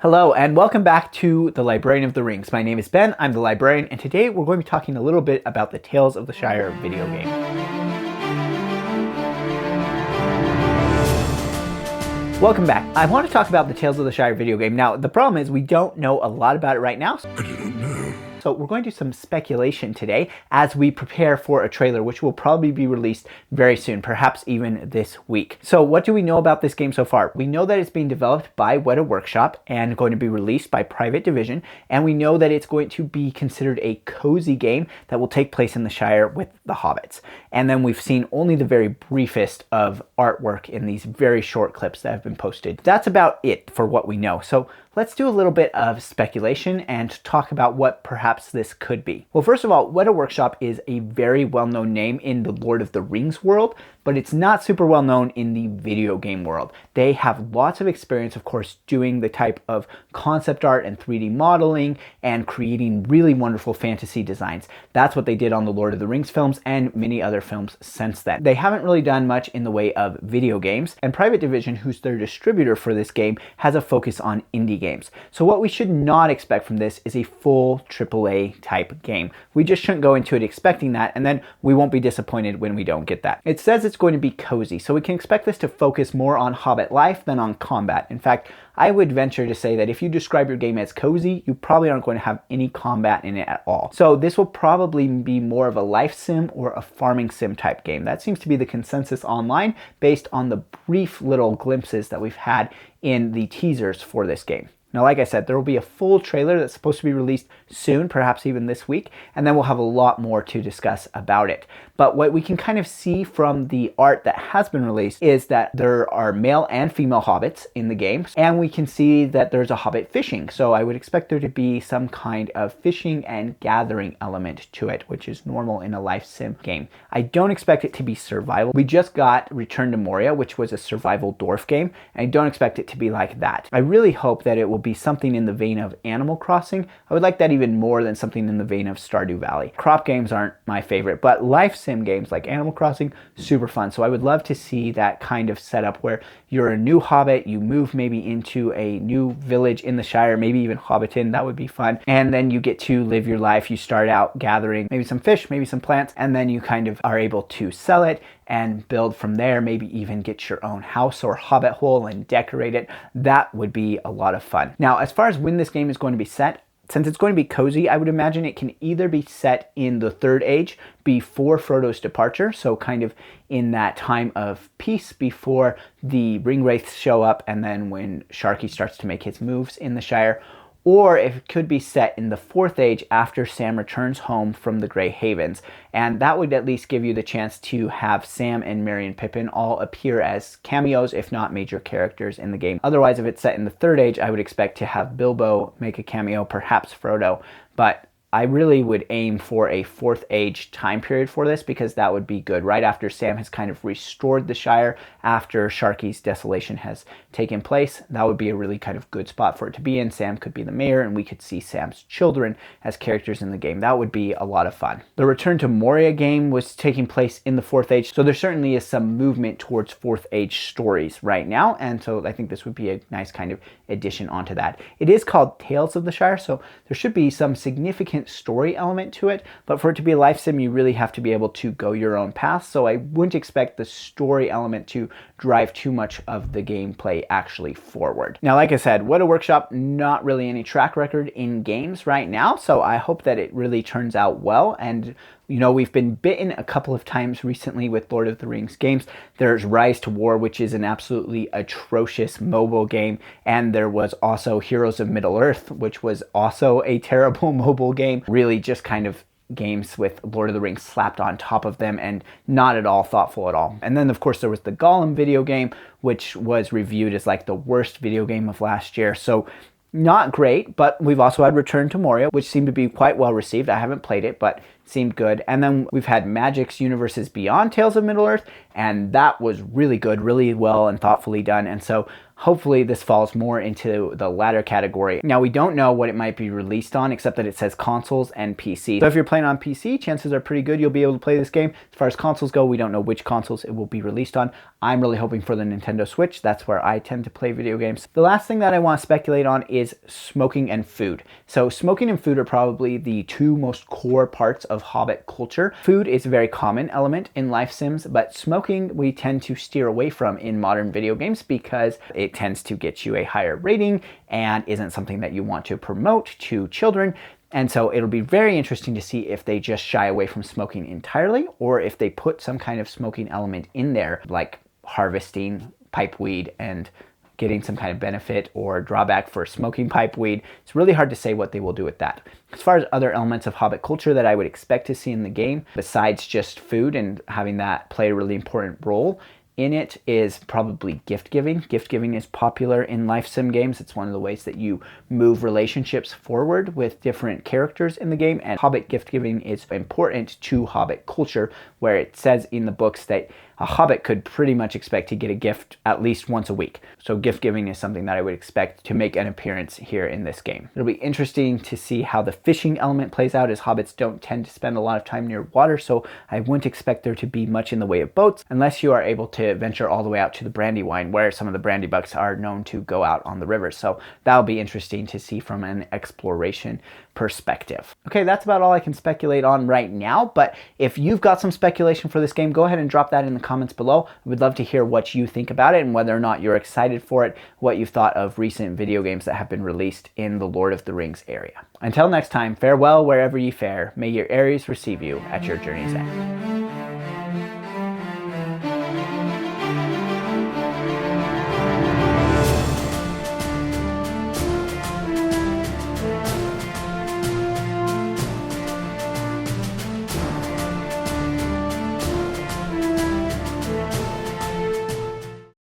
Hello and welcome back to The Librarian of the Rings. My name is Ben, I'm the librarian, and today we're going to be talking a little bit about the Tales of the Shire video game. Welcome back. I want to talk about the Tales of the Shire video game. Now, the problem is we don't know a lot about it right now. I do not know. So we're going to do some speculation today as we prepare for a trailer, which will probably be released very soon, perhaps even this week. So what do we know about this game so far? We know that it's being developed by Weta Workshop and going to be released by Private Division. And we know that it's going to be considered a cozy game that will take place in the Shire with the hobbits. And then we've seen only the very briefest of artwork in these very short clips that have been posted. That's about it for what we know. So let's do a little bit of speculation and talk about what perhaps this could be. Well, first of all, Weta Workshop is a very well-known name in the Lord of the Rings world, but it's not super well known in the video game world. They have lots of experience, of course, doing the type of concept art and 3D modeling and creating really wonderful fantasy designs. That's what they did on the Lord of the Rings films and many other films since then. They haven't really done much in the way of video games, and Private Division, who's their distributor for this game, has a focus on indie games. So what we should not expect from this is a full AAA type game. We just shouldn't go into it expecting that, and then we won't be disappointed when we don't get that. It says it's going to be cozy, so we can expect this to focus more on hobbit life than on combat. In fact, I would venture to say that if you describe your game as cozy, you probably aren't going to have any combat in it at all. So this will probably be more of a life sim or a farming sim type game. That seems to be the consensus online based on the brief little glimpses that we've had in the teasers for this game. Now, like I said, there will be a full trailer that's supposed to be released soon, perhaps even this week, and then we'll have a lot more to discuss about it. But what we can kind of see from the art that has been released is that there are male and female hobbits in the game, and we can see that there's a hobbit fishing. So I would expect there to be some kind of fishing and gathering element to it, which is normal in a life sim game. I don't expect it to be survival. We just got Return to Moria, which was a survival dwarf game, and I don't expect it to be like that. I really hope that it will be something in the vein of Animal Crossing. I would like that even more than something in the vein of Stardew Valley. Crop games aren't my favorite, but life sim games like Animal Crossing, super fun. So I would love to see that kind of setup where you're a new hobbit, you move maybe into a new village in the Shire, maybe even Hobbiton, that would be fun. And then you get to live your life. You start out gathering maybe some fish, maybe some plants, and then you kind of are able to sell it and build from there, maybe even get your own house or hobbit hole and decorate it. That would be a lot of fun. Now, as far as when this game is going to be set, since it's going to be cozy, I would imagine it can either be set in the Third Age before Frodo's departure, so kind of in that time of peace before the Ringwraiths show up and then when Sharky starts to make his moves in the Shire, or if it could be set in the Fourth Age after Sam returns home from the Grey Havens. And that would at least give you the chance to have Sam and Merry and Pippin all appear as cameos, if not major characters in the game. Otherwise, if it's set in the Third Age, I would expect to have Bilbo make a cameo, perhaps Frodo, but I really would aim for a Fourth Age time period for this because that would be good. Right after Sam has kind of restored the Shire, after Sharky's desolation has taken place, that would be a really kind of good spot for it to be in. Sam could be the mayor and we could see Sam's children as characters in the game. That would be a lot of fun. The Return to Moria game was taking place in the Fourth Age, so there certainly is some movement towards Fourth Age stories right now, and so I think this would be a nice kind of addition onto that. It is called Tales of the Shire, so there should be some significant story element to it, but for it to be a life sim, you really have to be able to go your own path, so I wouldn't expect the story element to drive too much of the gameplay actually forward. Now, like I said, Weta Workshop, not really any track record in games right now, so I hope that it really turns out well. And you know, we've been bitten a couple of times recently with Lord of the Rings games. There's Rise to War, which is an absolutely atrocious mobile game, and there was also Heroes of Middle-earth, which was also a terrible mobile game. Really just kind of games with Lord of the Rings slapped on top of them and not at all thoughtful at all. And then of course there was the Gollum video game, which was reviewed as like the worst video game of last year. So not great, but we've also had Return to Moria, which seemed to be quite well received. I haven't played it, but it seemed good. And then we've had Magic's Universes Beyond Tales of Middle-earth, and that was really good, really well and thoughtfully done. And so hopefully this falls more into the latter category. Now, we don't know what it might be released on, except that it says consoles and PC. So if you're playing on PC, chances are pretty good you'll be able to play this game. As far as consoles go, we don't know which consoles it will be released on. I'm really hoping for the Nintendo Switch. That's where I tend to play video games. The last thing that I want to speculate on is smoking and food. So smoking and food are probably the two most core parts of Hobbit culture. Food is a very common element in life sims, but smoking we tend to steer away from in modern video games because it tends to get you a higher rating and isn't something that you want to promote to children. And so it'll be very interesting to see if they just shy away from smoking entirely, or if they put some kind of smoking element in there, like harvesting pipeweed and getting some kind of benefit or drawback for smoking pipeweed. It's really hard to say what they will do with that. As far as other elements of Hobbit culture that I would expect to see in the game, besides just food and having that play a really important role in it, is probably gift giving. Gift giving is popular in life sim games. It's one of the ways that you move relationships forward with different characters in the game, and Hobbit gift giving is important to Hobbit culture, where it says in the books that a Hobbit could pretty much expect to get a gift at least once a week. So gift giving is something that I would expect to make an appearance here in this game. It'll be interesting to see how the fishing element plays out, as Hobbits don't tend to spend a lot of time near water, so I wouldn't expect there to be much in the way of boats, unless you are able to venture all the way out to the Brandywine, where some of the Brandybucks are known to go out on the river. So that'll be interesting to see from an exploration perspective. Okay, that's about all I can speculate on right now, but if you've got some speculation for this game, go ahead and drop that in the comments below. I would love to hear what you think about it and whether or not you're excited for it, what you've thought of recent video games that have been released in the Lord of the Rings area. Until next time, farewell wherever ye fare. May your Ares receive you at your journey's end.